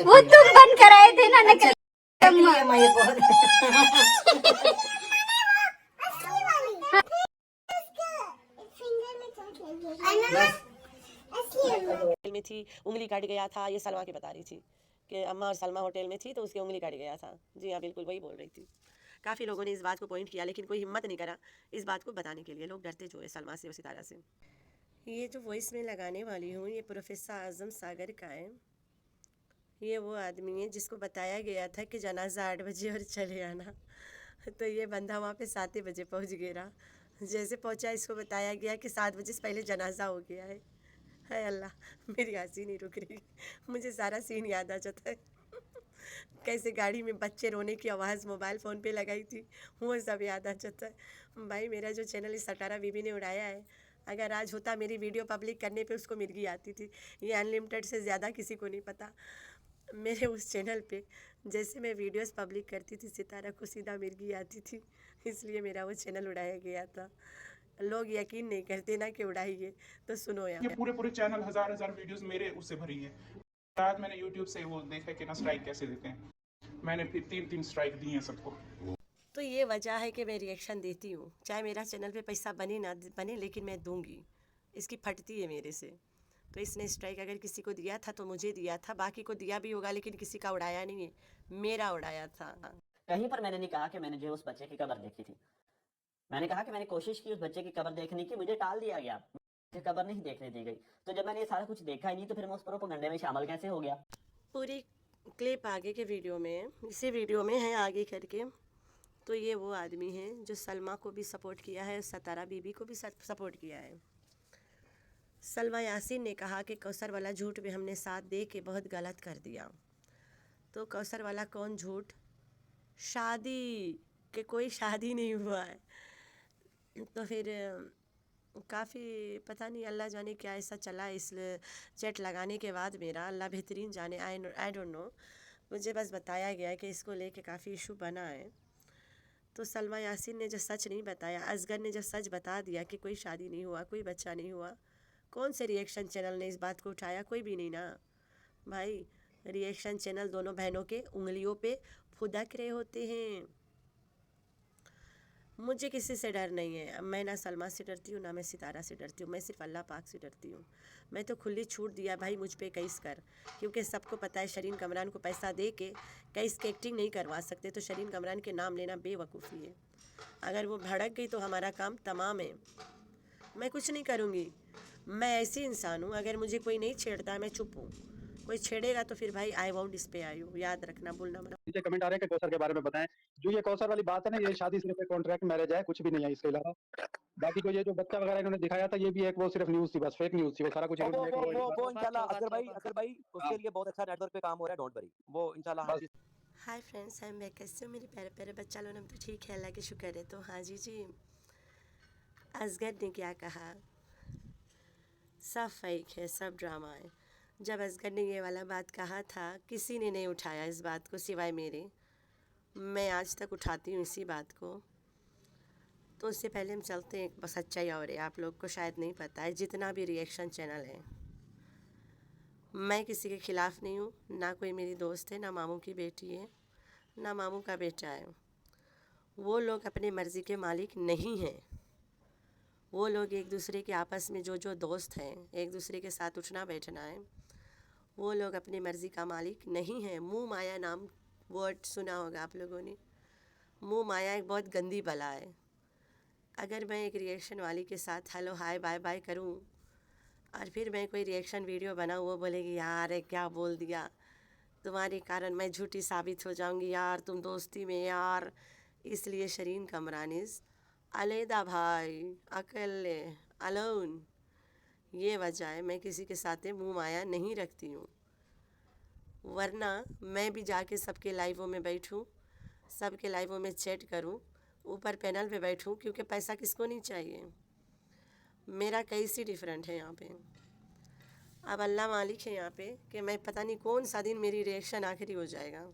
वो तुम बन कराए थे ना नकली मैं ये बहुत में थी, उंगली कट गया था, ये सलमा की बता रही थी कि अम्मा और सलमा होटल में थी तो उसकी उंगली कट गया था। जी हाँ, बिल्कुल वही बोल रही थी। काफ़ी लोगों ने इस बात को पॉइंट किया, लेकिन कोई हिम्मत नहीं करा इस बात को बताने के लिए। लोग डरते जो है सलमा से, उसी तरह से। ये जो वॉइस में लगाने वाली हूँ, ये प्रोफेसर आजम सागर का है। ये वो आदमी है जिसको बताया गया था कि जनाजा 8 बजे और चले आना, तो ये बंदा वहाँ पे 7 बजे पहुँच गया। जैसे पहुँचा, इसको बताया गया कि 7 बजे से पहले जनाजा हो गया है। हाय अल्लाह, मेरी हंसी नहीं रुक रही, मुझे सारा सीन याद आ जाता है। कैसे गाड़ी में बच्चे रोने की आवाज़ मोबाइल फ़ोन पे लगाई थी, वो सब याद आ जाता है। भाई मेरा जो चैनल इस सटारा बीबी ने उड़ाया है, अगर आज होता मेरी वीडियो पब्लिक करने पे उसको मिर्गी आती थी। ये अनलिमिटेड से ज़्यादा किसी को नहीं पता। मेरे उस चैनल पे जैसे मैं वीडियोस पब्लिक करती थी, सितारा को सीधा मिर्गी आती थी, इसलिए मेरा वो चैनल उड़ाया गया था। लोग यकीन नहीं करते ना कि उड़ाइए, तो सुनो ये यार। पूरे चैनल हजार वीडियोस मेरे उससे भरी है। आज मैंने यूट्यूब से वो देखा कि ना स्ट्राइक कैसे देते हैं, मैंने फिर 3 स्ट्राइक दी हैं सबको। तो ये वजह है कि मैं रिएक्शन देती हूँ, चाहे मेरा चैनल पे पैसा बने ना बने, लेकिन मैं दूंगी। इसकी फटती है मेरे से। तो इसने स्ट्राइक अगर किसी को दिया था तो मुझे दिया था, बाकी को दिया भी होगा, लेकिन किसी का उड़ाया नहीं है, मेरा उड़ाया था। कहीं पर मैंने नहीं कहा कि मैंने जो उस बच्चे की कब्र देखी थी। मैंने कहा कि मैंने कोशिश की उस बच्चे की कब्र देखने की, मुझे टाल दिया गया, मुझे कब्र नहीं देखने दी गई। तो जब मैंने ये सारा कुछ देखा ही नहीं, तो फिर मैं उस प्रोपेगेंडे में शामिल कैसे हो गया? पूरी क्लिप आगे के वीडियो में, इसी वीडियो में है आगे करके। तो ये वो आदमी है जो सलमा को भी सपोर्ट किया है, सतारा बीबी को भी सपोर्ट किया है। सलमा यासीन ने कहा कि कौसर वाला झूठ में हमने साथ दे के बहुत गलत कर दिया। तो कौसर वाला कौन झूठ? शादी, कि कोई शादी नहीं हुआ है। तो फिर काफ़ी पता नहीं, अल्लाह जाने क्या ऐसा चला इस चैट लगाने के बाद मेरा, अल्लाह बेहतरीन जाने। आई डोंट नो, मुझे बस बताया गया है कि इसको लेके काफ़ी इशू बना है। तो सलमा यासीन ने जो सच नहीं बताया, असगर ने जो सच बता दिया कि कोई शादी नहीं हुआ, कोई बच्चा नहीं हुआ, कौन से रिएक्शन चैनल ने इस बात को उठाया? कोई भी नहीं ना भाई। रिएक्शन चैनल दोनों बहनों के उंगलियों पे फुदक रहे होते हैं। मुझे किसी से डर नहीं है। मैं ना सलमा से डरती हूँ, ना मैं सितारा से डरती हूँ, मैं सिर्फ अल्लाह पाक से डरती हूँ। मैं तो खुली छूट दिया भाई, मुझ पे केस कर, क्योंकि सबको पता है शरीन कमरान को पैसा दे के केस की एक्टिंग नहीं करवा सकते, तो शरीन कमरान के नाम लेना बेवकूफ़ी है। अगर वो भड़क गई तो हमारा काम तमाम है। मैं कुछ नहीं करूँगी, मैं ऐसी इंसान हूँ, अगर मुझे कोई नहीं छेड़ता मैं चुप हूँ, कोई छेड़ेगा तो फिर भाई आई वॉन्ट इस पे आई हूँ, याद रखना, भूलना मत। नीचे कमेंट आ रहे हैं कि कौसर के बारे में बताएं। जो ये कौसर वाली बात है ना, ये शादी सिर्फ एक कॉन्ट्रैक्ट मैरिज है, कुछ भी नहीं है इसके अलावा। बाकी को ये जो बच्चा वगैरह इन्होंने दिखाया था, ये भी एक वो सिर्फ न्यूज़ थी, बस फेक न्यूज़ थी, वो सारा कुछ वो इंशाल्लाह अजगर भाई उसके लिए बहुत अच्छा नेटवर्क पे काम हो रहा है, डोंट वरी, वो इंशाल्लाह हर बस। चीज। Hi friends, I am back. कैसे हो मेरे प्यारे प्यारे बच्चा लोग? हम तो ठीक है, अल्लाह के शुक्र है। तो हाँ जी, असगर ने क्या कहा, सब फेक है, सब ड्रामा है। जब असगर ने ये वाला बात कहा था, किसी ने नहीं उठाया इस बात को सिवाय मेरे। मैं आज तक उठाती हूँ इसी बात को। तो उससे पहले हम चलते हैं एक सच्चाई और है, आप लोग को शायद नहीं पता है, जितना भी रिएक्शन चैनल है, मैं किसी के ख़िलाफ़ नहीं हूँ। ना कोई मेरी दोस्त है, ना मामू की बेटी है, ना मामू का बेटा है। वो लोग अपनी मर्ज़ी के मालिक नहीं हैं। वो लोग एक दूसरे के आपस में जो दोस्त हैं, एक दूसरे के साथ उठना बैठना है, वो लोग अपनी मर्ज़ी का मालिक नहीं हैं। मुँह माया नाम वर्ड सुना होगा आप लोगों ने। मुँह माया एक बहुत गंदी बला है। अगर मैं एक रिएक्शन वाली के साथ हेलो हाय बाय बाय करूं और फिर मैं कोई रिएक्शन वीडियो बनाऊं, वो बोलेगी यार ये क्या बोल दिया, तुम्हारे कारण मैं झूठी साबित हो जाऊंगी यार, तुम दोस्ती में यार। इसलिए शरीन कमरानिस अलैदा भाई, अकेले, अलोन, ये वजह है मैं किसी के साथ मुँह माया नहीं रखती हूँ। वरना मैं भी जाके सबके लाइवों में बैठूँ, सबके लाइवों में चैट करूँ, ऊपर पैनल पे बैठूँ, क्योंकि पैसा किसको नहीं चाहिए। मेरा कैसी डिफरेंट है यहाँ पे। अब अल्लाह मालिक है यहाँ पे कि मैं पता नहीं कौन सा दिन मेरी रिएक्शन आखिरी हो जाएगा।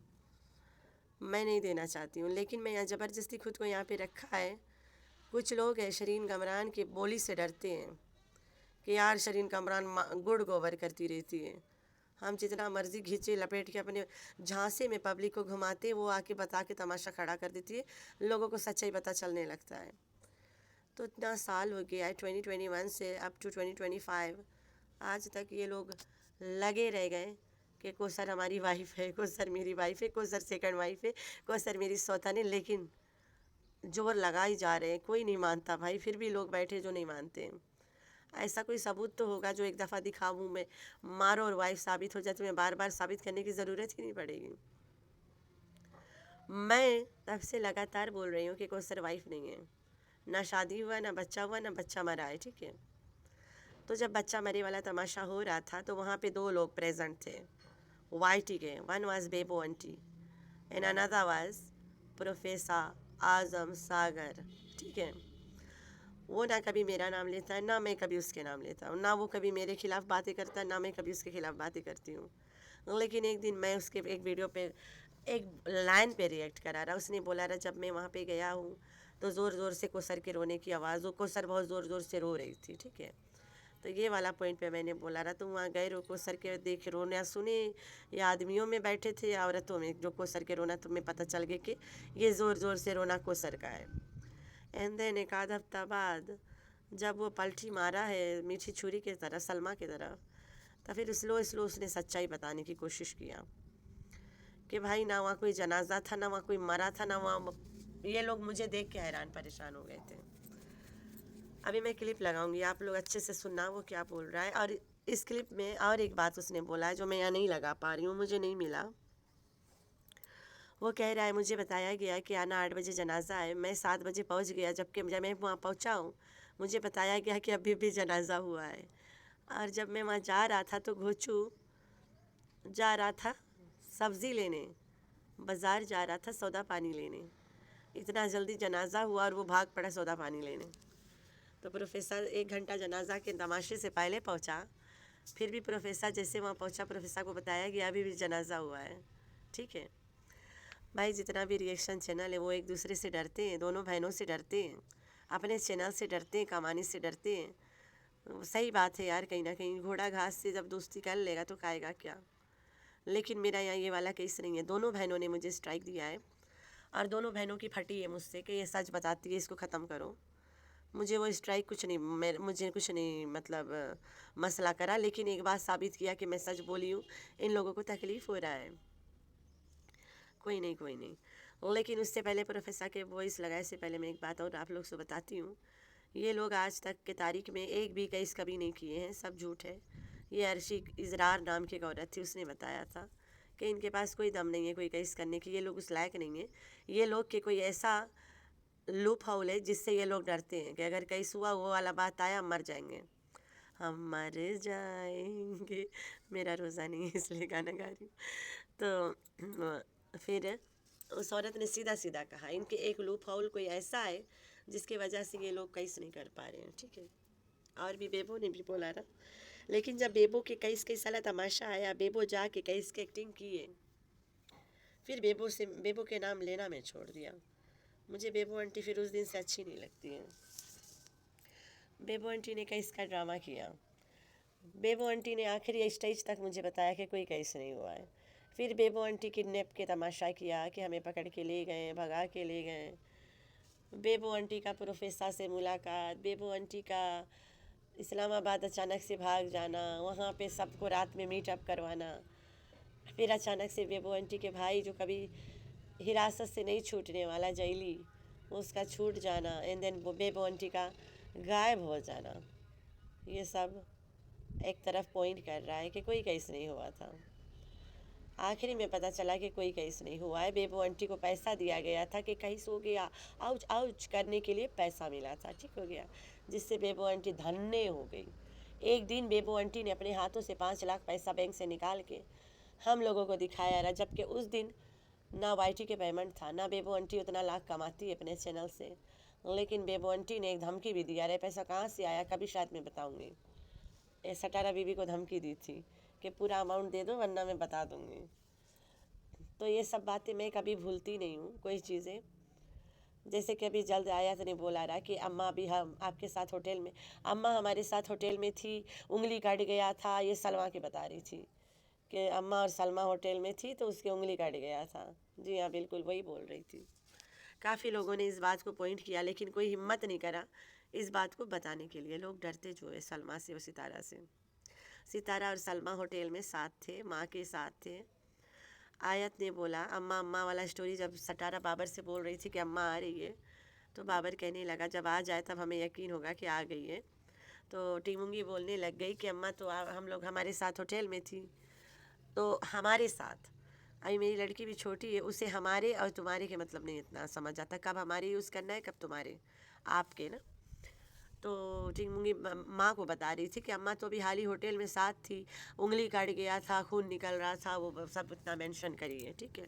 मैं नहीं देना चाहती हूँ, लेकिन मैं यहाँ ज़बरदस्ती खुद को यहाँ पे रखा है। कुछ लोग हैं शरीन कमरान की बोली से डरते हैं कि यार शरीन कमरान गुड़ गोबर करती रहती है। हम जितना मर्जी खींचे लपेट के अपने झांसे में पब्लिक को घुमाते, वो आके बता के तमाशा खड़ा कर देती है, लोगों को सच्चाई पता चलने लगता है। तो इतना साल हो गया है 2021 से अप टू 2025, आज तक ये लोग लगे रह गए कि कोसर हमारी वाइफ है, कोसर मेरी वाइफ है, कोसर सेकंड वाइफ है, कोसर मेरी सौतन है, लेकिन जोर लगा ही जा रहे हैं, कोई नहीं मानता भाई। फिर भी लोग बैठे जो नहीं मानते। ऐसा कोई सबूत तो होगा जो एक दफ़ा दिखाऊं मैं, मारो और वाइफ साबित हो जाए, तुम्हें बार बार साबित करने की ज़रूरत ही नहीं पड़ेगी। मैं तब से लगातार बोल रही हूँ कि कोसर वाइफ नहीं है, ना शादी हुआ, ना बच्चा हुआ, ना बच्चा मरा है, ठीक है। तो जब बच्चा मरे वाला तमाशा हो रहा था तो वहाँ पे 2 लोग प्रेजेंट थे वाइटी के। One was Bebo aunty and another was professor Azam Sagar, ठीक है। वो ना कभी मेरा नाम लेता है, ना मैं कभी उसके नाम लेता हूँ, ना वो कभी मेरे खिलाफ़ बातें करता है, ना मैं कभी उसके खिलाफ़ बातें करती हूँ। लेकिन एक दिन मैं उसके एक वीडियो पे एक लाइन पे रिएक्ट करा रहा, उसने बोला रहा जब मैं वहाँ पे गया हूँ तो ज़ोर ज़ोर से कोसर के रोने की आवाज़, वो कोसर बहुत ज़ोर ज़ोर से रो रही थी, ठीक है। तो ये वाला पॉइंट पे मैंने बोला रहा, तुम वहाँ गए रो कोसर के देख रोना सुने, या आदमियों में बैठे थे या औरतों में जो कोसर के रोना, तुम्हें पता चल गया कि ये ज़ोर ज़ोर से रोना कोसर का है। एंड देन एक आध हफ्ता बाद जब वो पलटी मारा है मीठी छुरी की तरह सलमा की तरफ, तो फिर स्लो स्लो उसने सच्चाई बताने की कोशिश किया कि भाई ना वहाँ कोई जनाजा था, ना वहाँ कोई मरा था, ना वहाँ। ये लोग मुझे देख के हैरान परेशान हो गए थे। अभी मैं क्लिप लगाऊंगी, आप लोग अच्छे से सुनना वो क्या बोल रहा है। और इस क्लिप में और एक बात उसने बोला है जो मैं यहाँ नहीं लगा पा रही हूँ, मुझे नहीं मिला। वो कह रहा है मुझे बताया गया कि आना 8 बजे जनाजा है, मैं 7 बजे पहुँच गया, जबकि जब मैं वहाँ पहुँचा हूँ मुझे बताया गया कि अभी भी जनाजा हुआ है। और जब मैं वहाँ जा रहा था तो घोचू जा रहा था सब्ज़ी लेने, बाज़ार जा रहा था सौदा पानी लेने, इतना जल्दी जनाजा हुआ और वो भाग पड़ा सौदा पानी लेने। तो प्रोफेसर 1 घंटा जनाजा के तमाशे से पहले पहुंचा, फिर भी प्रोफेसर जैसे वहाँ पहुंचा प्रोफेसर को बताया कि अभी भी जनाजा हुआ है, ठीक है। भाई जितना भी रिएक्शन चैनल है वो एक दूसरे से डरते हैं, दोनों बहनों से डरते हैं, अपने चैनल से डरते हैं, कमाने से डरते हैं। सही बात है यार, कहीं ना कहीं घोड़ा घास से जब दोस्ती कर लेगा तो खाएगा क्या। लेकिन मेरा यहाँ ये वाला केस नहीं है, दोनों बहनों ने मुझे स्ट्राइक दिया है और दोनों बहनों की फटी है मुझसे कि ये सच बताती है, इसको ख़त्म करो। मुझे वो स्ट्राइक कुछ नहीं, मुझे कुछ नहीं मतलब मसला करा, लेकिन एक बात साबित किया कि मैं सच बोली हूँ, इन लोगों को तकलीफ़ हो रहा है। कोई नहीं। लेकिन उससे पहले प्रोफेसर के वॉइस लगाए से पहले मैं एक बात और आप लोग से बताती हूँ। ये लोग आज तक के तारीख में एक भी केस कभी नहीं किए हैं, सब झूठ है। ये अर्शी इजरार नाम की एक औरत थी, उसने बताया था कि इनके पास कोई दम नहीं है कोई केस करने की, ये लोग उस लायक नहीं है। ये लोग के कोई ऐसा लूप होल है जिससे ये लोग डरते हैं कि अगर केस हुआ वो वाला बात आया हम मर जाएंगे, हम मर जाएंगे। मेरा रोज़ा नहीं है इसलिए गाना गा रही हूँ। तो फिर उस औरत ने सीधा सीधा कहा इनके एक लूप होल कोई ऐसा है जिसकी वजह से ये लोग केस नहीं कर पा रहे हैं, ठीक है। और भी बेबो ने भी बोला ना, लेकिन जब बेबो के कई साला तमाशा आया, बेबो जाके केस की एक्टिंग की है, फिर बेबो के नाम लेना मैं छोड़ दिया। मुझे बेबो आंटी फिर उस दिन से अच्छी नहीं लगती है। बेबो आंटी ने केस का ड्रामा किया, बेबो आंटी ने आखिरी स्टेज तक मुझे बताया कि कोई केस नहीं हुआ है। फिर बेबो आंटी किडनैप के तमाशा किया कि हमें पकड़ के ले गए, भगा के ले गए। बेबो आंटी का प्रोफेसर से मुलाकात, बेबो आंटी का इस्लामाबाद अचानक से भाग जाना, वहाँ पे सबको रात में मीटअप करवाना, फिर अचानक से बेबो आंटी के भाई जो कभी हिरासत से नहीं छूटने वाला जैली, उसका छूट जाना, एंड देन बेबो आंटी का गायब हो जाना। ये सब एक तरफ पॉइंट कर रहा है कि कोई केस नहीं हुआ था। आखिरी में पता चला कि कोई केस नहीं हुआ है। बेबो आंटी को पैसा दिया गया था कि केस हो गया, आउच आउच करने के लिए पैसा मिला था, ठीक हो गया, जिससे बेबो आंटी धन्य हो गई। एक दिन बेबो आंटी ने अपने हाथों से 5 लाख पैसा बैंक से निकाल के हम लोगों को दिखाया रहा, जबकि उस दिन ना वाईटी के पेमेंट था, ना बेबो आंटी उतना लाख कमाती है अपने चैनल से। लेकिन बेबो आंटी ने एक धमकी भी दिया, रहे पैसा कहाँ से आया कभी शायद मैं बताऊँगी। सटारा बीबी को धमकी दी थी कि पूरा अमाउंट दे दो वरना मैं बता दूँगी। तो ये सब बातें मैं कभी भूलती नहीं हूँ। कोई चीज़ें जैसे कि अभी जल्द आया तो ने बोला रहा कि अम्मा अभी हम आपके साथ होटल में, अम्मा हमारे साथ होटल में थी, उंगली कट गया था, ये सलमा के बता रही थी कि अम्मा और सलमा होटल में थी तो उसकी उंगली कट गया था। जी हाँ, बिल्कुल वही बोल रही थी। काफ़ी लोगों ने इस बात को पॉइंट किया, लेकिन कोई हिम्मत नहीं करा इस बात को बताने के लिए। लोग डरते जो है सलमा से और सितारा से। सितारा और सलमा होटल में साथ थे, माँ के साथ थे। आयत ने बोला, अम्मा अम्मा वाला स्टोरी जब सितारा बाबर से बोल रही थी कि अम्मा आ रही है, तो बाबर कहने लगा जब आ जाए तब हमें यकीन होगा कि आ गई है। तो टीमुंगी बोलने लग गई कि अम्मा तो हम लोग हमारे साथ होटल में थी, तो हमारे साथ, अभी मेरी लड़की भी छोटी है, उसे हमारे और तुम्हारे के मतलब नहीं इतना समझ आता, कब हमारे यूज़ करना है कब तुम्हारे, आपके ना। तो टीमुंगी माँ को बता रही थी कि अम्मा तो अभी हाल ही होटल में साथ थी, उंगली कट गया था, खून निकल रहा था, वो सब इतना मेंशन करिए, ठीक है।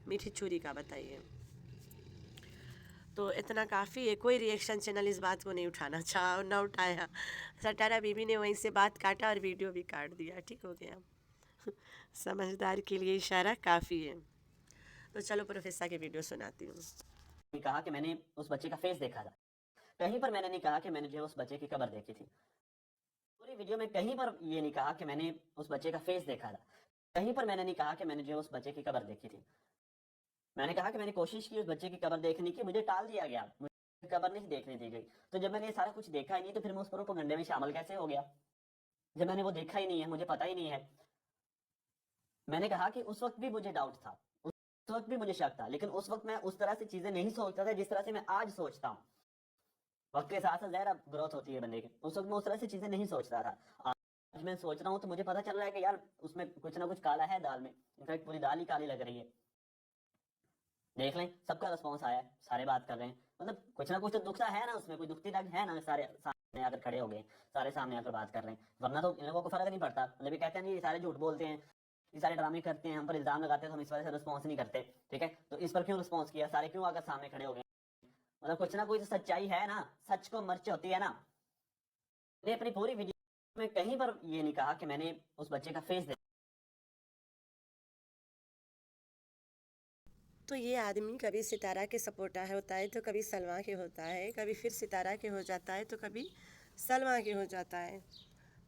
मीठी छुरी का बताइए। तो इतना काफ़ी है। कोई रिएक्शन चैनल इस बात को नहीं उठाना चाहा, ना उठाया। सटारा बीबी ने वहीं से बात काटा और वीडियो भी काट दिया, ठीक हो गया। समझदार के लिए इशारा काफ़ी है। तो चलो प्रोफेसर की वीडियो सुनाती हूँ। कहा कि मैंने उस बच्चे का फेस देखा था, कहीं पर मैंने नहीं कहा कि मैंने जो है उस बच्चे की कब्र देखी थी। पूरी वीडियो में कहीं पर ये नहीं कहा कि मैंने उस बच्चे का फेस देखा था, कहीं पर मैंने नहीं कहा कि मैंने जो है उस बच्चे की कब्र देखी थी। मैंने कहा कि मैंने कोशिश की उस बच्चे की कब्र देखने की, मुझे टाल दिया गया, मुझे कब्र नहीं देखने दी गई। तो जब मैंने ये सारा कुछ देखा ही नहीं तो फिर मैं उस प्रोपेगेंडे में शामिल कैसे हो गया, जब मैंने वो देखा ही नहीं है, मुझे पता ही नहीं है। मैंने कहा कि उस वक्त भी मुझे डाउट था, उस वक्त भी मुझे शक था, लेकिन उस वक्त मैं उस तरह से चीजें नहीं सोचता था जिस तरह से मैं आज सोचता हूँ। वक्त के साथ साथ ज़ाहिर ग्रोथ होती है बंदे की। उस वक्त मैं उस तरह से चीजें नहीं सोच रहा था। आज मैं सोच रहा हूँ तो मुझे पता चल रहा है कि यार उसमें कुछ ना कुछ काला है दाल में, इनफैक्ट पूरी दाल ही काली लग रही है। देख लें, सबका रिस्पॉन्स आया है, सारे बात कर रहे हैं, मतलब कुछ ना कुछ तो दुखता है ना, उसमें कोई दुखती दाग है ना। सारे सामने आकर खड़े हो गए, सारे सामने आकर बात कर रहे हैं, वरना तो इन लोगों को फर्क नहीं पड़ता। मतलब ये कहते हैं ये सारे झूठ बोलते हैं, ये सारे ड्रामे करते हैं, हम पर इल्जाम लगाते हैं, तो हम इस वजह से रिस्पॉन्स नहीं करते, ठीक है। तो इस पर क्यों रिस्पॉन्स किया, सारे क्यों आकर सामने खड़े हो गए, मतलब कुछ ना कुछ तो सच्चाई है ना, सच को मर्च होती है ना। मैंने अपनी पूरी वीडियो में कहीं पर ये नहीं कहा कि मैंने उस बच्चे का फेस देखा। तो ये आदमी कभी सितारा के सपोर्टर होता है तो कभी सलमा के होता है, कभी फिर सितारा के हो जाता है तो कभी सलमा के हो जाता है।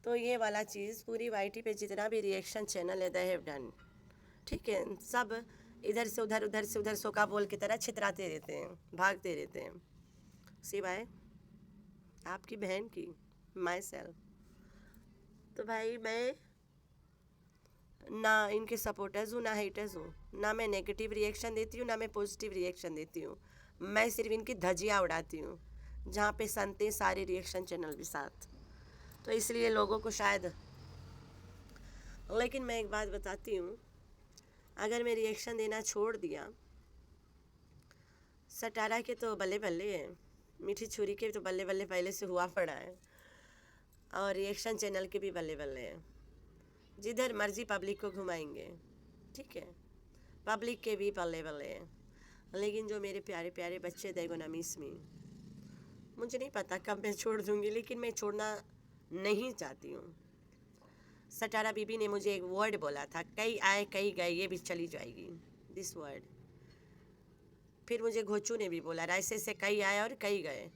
तो ये वाला चीज़ पूरी वाईटी पे जितना भी रिएक्शन चैनल है दे हैव डन, ठीक है। सब इधर से उधर, उधर से उधर सोका बोल की तरह छितराते रहते हैं, भागते रहते हैं, सिवाय आपकी बहन की, माई सेल्फ। तो भाई मैं ना इनके सपोर्टर्स हूँ ना हेटर्स हूँ, ना मैं नेगेटिव रिएक्शन देती हूँ ना मैं पॉजिटिव रिएक्शन देती हूँ। मैं सिर्फ इनकी धज्जियाँ उड़ाती हूँ, जहाँ पे संते सारे रिएक्शन चैनल भी साथ। तो इसलिए लोगों को शायद, लेकिन मैं एक बात बताती हूँ, अगर मैं रिएक्शन देना छोड़ दिया, सटारा के तो बल्ले बल्ले है, मीठी छुरी के तो बल्ले बल्ले पहले से हुआ पड़ा है, और रिएक्शन चैनल के भी बल्ले बल्ले हैं। जिधर मर्जी पब्लिक को घुमाएंगे, ठीक है, पब्लिक के भी बल्ले बल्ले हैं। लेकिन जो मेरे प्यारे प्यारे बच्चे देगो ना मिस मी, मुझे नहीं पता कब मैं छोड़ दूँगी, लेकिन मैं छोड़ना नहीं चाहती हूँ। सटारा बीबी ने मुझे एक वर्ड बोला था, कई आए कई गए, ये भी चली जाएगी, दिस वर्ड। फिर मुझे घोचू ने भी बोला, ऐसे से कई आए और कई गए।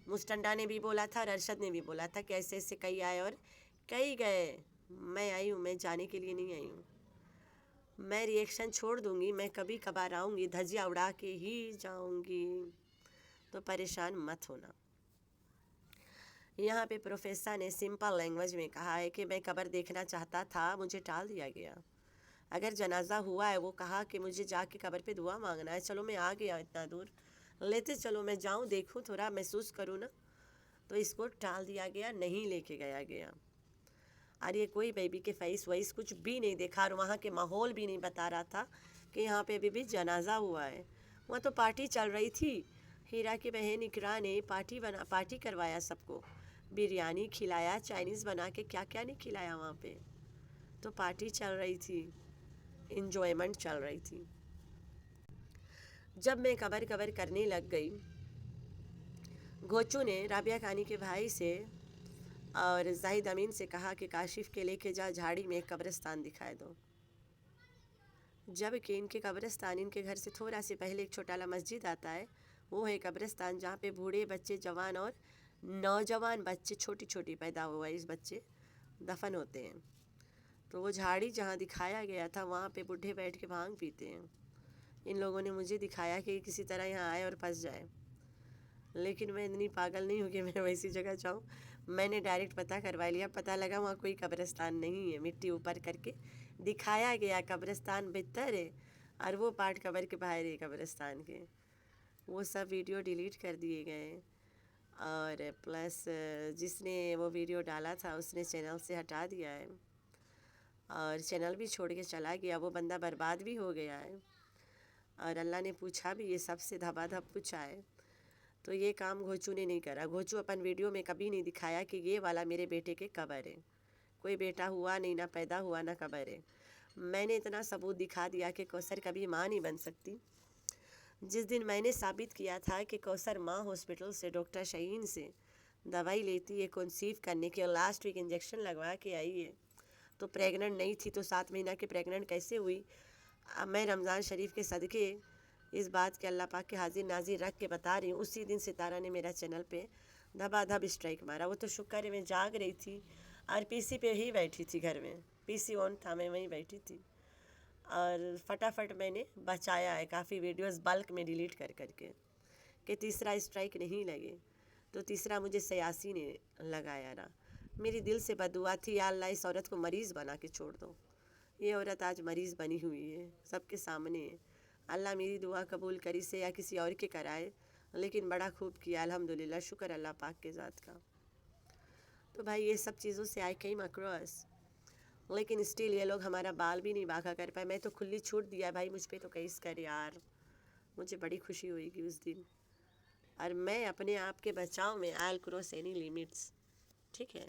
मुस्टंडा ने भी बोला था और अरशद ने भी बोला था कि ऐसे ऐसे कई आए और कई गए। मैं आई हूँ, मैं जाने के लिए नहीं आई हूँ। मैं रिएक्शन छोड़ दूँगी, मैं कभी कभार आऊँगी, धज्जियाँ उड़ा के ही जाऊँगी, तो परेशान मत होना। यहाँ पे प्रोफेसर ने सिंपल लैंग्वेज में कहा है कि मैं कब्र देखना चाहता था, मुझे टाल दिया गया। अगर जनाजा हुआ है, वो कहा कि मुझे जाके कब्र पे दुआ मांगना है, चलो मैं आ गया इतना दूर, लेते चलो मैं जाऊँ, देखूँ, थोड़ा महसूस करूँ ना, तो इसको टाल दिया गया, नहीं लेके गया। और ये कोई बेबी के फेस वैस कुछ भी नहीं देखा, और वहाँ के माहौल भी नहीं बता रहा था कि यहाँ पे अभी भी जनाजा हुआ है। वहाँ तो पार्टी चल रही थी, हीरा की बहन इकरा ने पार्टी करवाया सबको, बिरयानी खिलाया, चाइनीज़ बना के क्या क्या नहीं खिलाया वहाँ पे। तो पार्टी चल रही थी, इंजॉयमेंट चल रही थी। जब मैं कबर करने लग गई, घोचू ने राबिया खानी के भाई से और जाहिद अमीन से कहा कि काशिफ के लेके जा झाड़ी में एक कब्रिस्तान दिखाए दो। जबकि इनके कब्रिस्तान, इनके घर से थोड़ा से पहले एक छोटा मस्जिद आता है, वो है कब्रिस्तान जहाँ पे बूढ़े बच्चे, जवान और नौजवान बच्चे, छोटी छोटी पैदा हुए इस बच्चे दफन होते हैं। तो वो झाड़ी जहाँ दिखाया गया था वहाँ पे बूढ़े बैठ के भांग पीते हैं। इन लोगों ने मुझे दिखाया कि किसी तरह यहाँ आए और फंस जाए, लेकिन मैं इतनी पागल नहीं हूँ कि मैं वैसी जगह जाऊँ। मैंने डायरेक्ट पता करवा लिया, पता लगा वहाँ कोई कब्रिस्तान नहीं है, मिट्टी ऊपर करके दिखाया गया कब्रिस्तान भीतर है और वो पार्ट कबर के बाहर है कब्रिस्तान के। वो सब वीडियो डिलीट कर दिए गए और प्लस जिसने वो वीडियो डाला था उसने चैनल से हटा दिया है और चैनल भी छोड़ के चला गया। वो बंदा बर्बाद भी हो गया है और अल्लाह ने पूछा भी, ये सबसे धबाधब पूछा है। तो ये काम घोचू ने नहीं करा। घोचू अपन वीडियो में कभी नहीं दिखाया कि ये वाला मेरे बेटे के कबर है। कोई बेटा हुआ नहीं, ना पैदा हुआ, ना कबर है। मैंने इतना सबूत दिखा दिया कि कौसर कभी माँ नहीं बन सकती। जिस दिन मैंने साबित किया था कि कौसर माँ हॉस्पिटल से डॉक्टर शहीन से दवाई लेती है कंसीव करने की और लास्ट वीक इंजेक्शन लगवा के आई है, तो प्रेग्नेंट नहीं थी, तो 7 महीना के प्रेग्नेंट कैसे हुई? अब मैं रमज़ान शरीफ के सदक़े इस बात के अल्लाह पाक के हाजिर नाजिर रख के बता रही हूँ। उसी दिन सितारा ने मेरा चैनल पे धबाधब स्ट्राइक मारा। वो तो शुक्र है मैं जाग रही थी और पीसी पे ही बैठी थी, घर में पीसी ऑन था, मैं वहीं बैठी थी और फटाफट मैंने बचाया है काफ़ी वीडियोस बल्क में डिलीट कर करके कि तीसरा स्ट्राइक नहीं लगे। तो तीसरा मुझे सयासी ने लगाया ना, मेरी दिल से बदुआ थी, या अल्लाह इस औरत को मरीज़ बना के छोड़ दो। ये औरत आज मरीज़ बनी हुई है, सबके सामने है। अल्लाह मेरी दुआ कबूल करी से या किसी और के कराए, लेकिन बड़ा खूब किया अल्हम्दुलिल्लाह, शुक्र अल्लाह पाक के ज़ात का। तो भाई ये सब चीज़ों से आई केम अक्रॉस, लेकिन स्टिल ये लोग हमारा बाल भी नहीं बाका कर पाए। मैं तो खुली छूट दिया भाई, मुझ पे तो केस कर यार, मुझे बड़ी खुशी होगी उस दिन। और मैं अपने आप के बचाव में आई क्रॉस एनी लिमिट्स, ठीक है।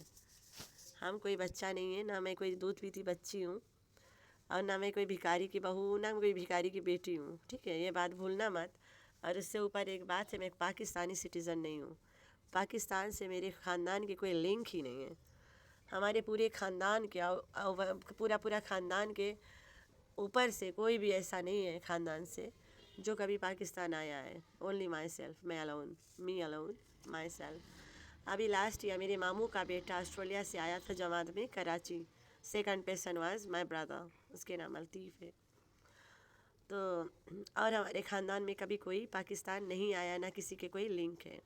हम कोई बच्चा नहीं है, ना मैं कोई दूध पीती बच्ची हूँ और ना मैं कोई भिखारी की बहू हूँ, ना कोई भिखारी की बेटी हूँ, ठीक है, ये बात भूलना मत। और उससे ऊपर एक बात है, मैं पाकिस्तानी सिटीज़न नहीं हूँ। पाकिस्तान से मेरे ख़ानदान की कोई लिंक ही नहीं है। हमारे पूरे ख़ानदान के पूरा ख़ानदान के ऊपर से कोई भी ऐसा नहीं है ख़ानदान से जो कभी पाकिस्तान आया है। ओनली माई सेल्फ, मैं alone, me alone, my self. अभी लास्ट ईयर मेरे मामू का बेटा ऑस्ट्रेलिया से आया था जमात में, Karachi. Second person was my brother, उसके नाम लतीफ़ है। तो और हमारे ख़ानदान में कभी कोई पाकिस्तान नहीं आया, ना किसी के कोई लिंक है।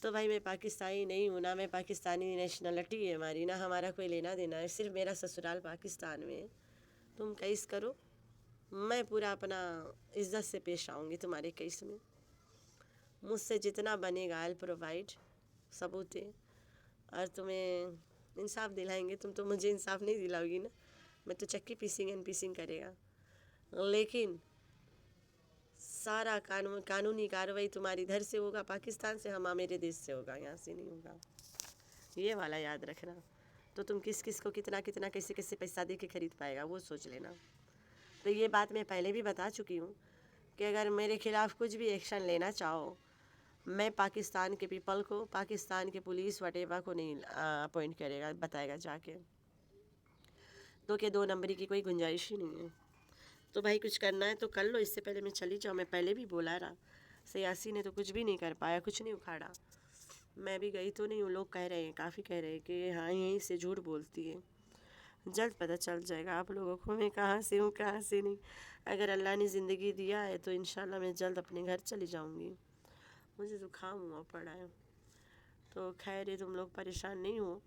तो भाई मैं पाकिस्तानी नहीं हूँ, ना मैं पाकिस्तानी नेशनलिटी है हमारी, ना हमारा कोई लेना देना है। सिर्फ मेरा ससुराल पाकिस्तान में है। तुम केस करो, मैं पूरा अपना इज़्ज़त से पेश आऊँगी तुम्हारे केस में। मुझसे जितना बनेगा आई प्रोवाइड सबूत है और तुम्हें इंसाफ दिलाएंगे। तुम तो मुझे इंसाफ नहीं दिलाओगी ना, मैं तो चक्की पीसिंग एंड पीसिंग करेगा। लेकिन सारा कानूनी कार्रवाई तुम्हारी इधर से होगा पाकिस्तान से, हम मेरे देश से होगा, यहाँ से नहीं होगा। ये वाला याद रखना। तो तुम किस किस को कितना कितना कैसे कैसे पैसा दे के ख़रीद पाएगा, वो सोच लेना। तो ये बात मैं पहले भी बता चुकी हूँ कि अगर मेरे ख़िलाफ़ कुछ भी एक्शन लेना चाहो, मैं पाकिस्तान के पीपल को, पाकिस्तान के पुलिस वटेवा को नहीं अपॉइंट करेगा, बताएगा जाके। तो कि 2 नंबरी की कोई गुंजाइश ही नहीं है। तो भाई कुछ करना है तो कर लो, इससे पहले मैं चली जाऊँ। मैं पहले भी बोला रहा, सियासी ने तो कुछ भी नहीं कर पाया, कुछ नहीं उखाड़ा। मैं भी गई तो नहीं हूँ, लोग कह रहे हैं, काफ़ी कह रहे हैं कि हाँ यहीं से झूठ बोलती है। जल्द पता चल जाएगा आप लोगों को मैं कहाँ से हूँ, कहाँ से नहीं। अगर अल्लाह ने ज़िंदगी दिया है तो इंशाल्लाह मैं जल्द अपने घर चली जाऊँगी। मुझे जुकाम हुआ पड़ा है। तो खैर ये तुम लोग परेशान नहीं हो।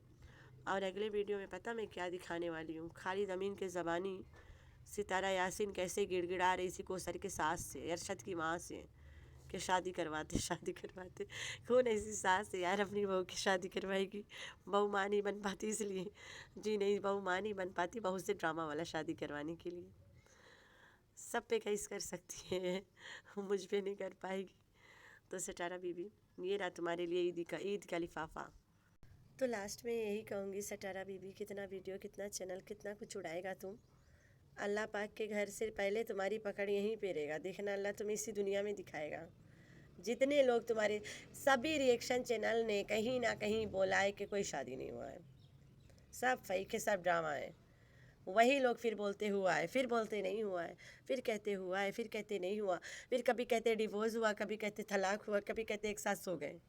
और अगले वीडियो में पता मैं क्या दिखाने वाली हूँ, खालिद अमीन के ज़बानी सितारा यासीन कैसे गिड़गिड़ा रही थी कौसर के सास से, अरशद की माँ से, कि शादी करवाते शादी करवाते। कौन ऐसी सास है यार अपनी बहू की शादी करवाएगी? बहू माँ नहीं बन पाती इसलिए, जी नहीं, बहू माँ नहीं बन पाती, बहू से ड्रामा वाला शादी करवाने के लिए। सब पे केस कर सकती है, मुझ पे नहीं कर पाएगी। तो सितारा बीबी, ये रहा तुम्हारे लिए ईद का लिफाफा। तो लास्ट में यही कहूँगी, सितारा बीबी कितना वीडियो, कितना चैनल, कितना कुछ उड़ाएगा तुम। अल्लाह पाक के घर से पहले तुम्हारी पकड़ यहीं पे रहेगा, देखना अल्लाह तुम्हें इसी दुनिया में दिखाएगा। जितने लोग तुम्हारे सभी रिएक्शन चैनल ने कहीं ना कहीं बोला है कि कोई शादी नहीं हुआ है, सब फेक है, सब ड्रामा है। वही लोग फिर बोलते हुआ है, फिर बोलते नहीं हुआ है, फिर कहते हुआ है, फिर कहते नहीं हुआ, फिर कभी कहते डिवोर्स हुआ, कभी कहते तलाक हुआ, कभी कहते एक साथ सो गए।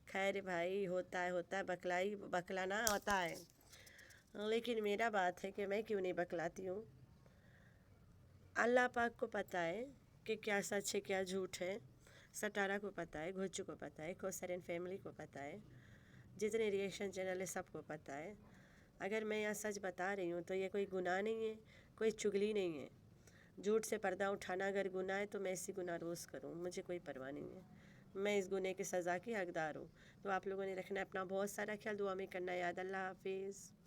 खैर भाई होता है बकलाना होता है। लेकिन मेरा बात है कि मैं क्यों नहीं बकलाती हूँ। अल्लाह पाक को पता है कि क्या सच है क्या झूठ है, सटारा को पता है, घोचू को पता है, कोसरियन फैमिली को पता है, जितने रिएक्शन चैनल है सबको पता है। अगर मैं यहाँ सच बता रही हूँ तो ये कोई गुनाह नहीं है, कोई चुगली नहीं है। झूठ से पर्दा उठाना अगर गुनाह है तो मैं इसी गुनाह रोज़ करूँ, मुझे कोई परवाह नहीं है। मैं इस गुनाह की सज़ा की हकदार हूँ। तो आप लोगों ने रखना है अपना बहुत सारा ख्याल, दुआ में करना याद। अल्लाह हाफिज़।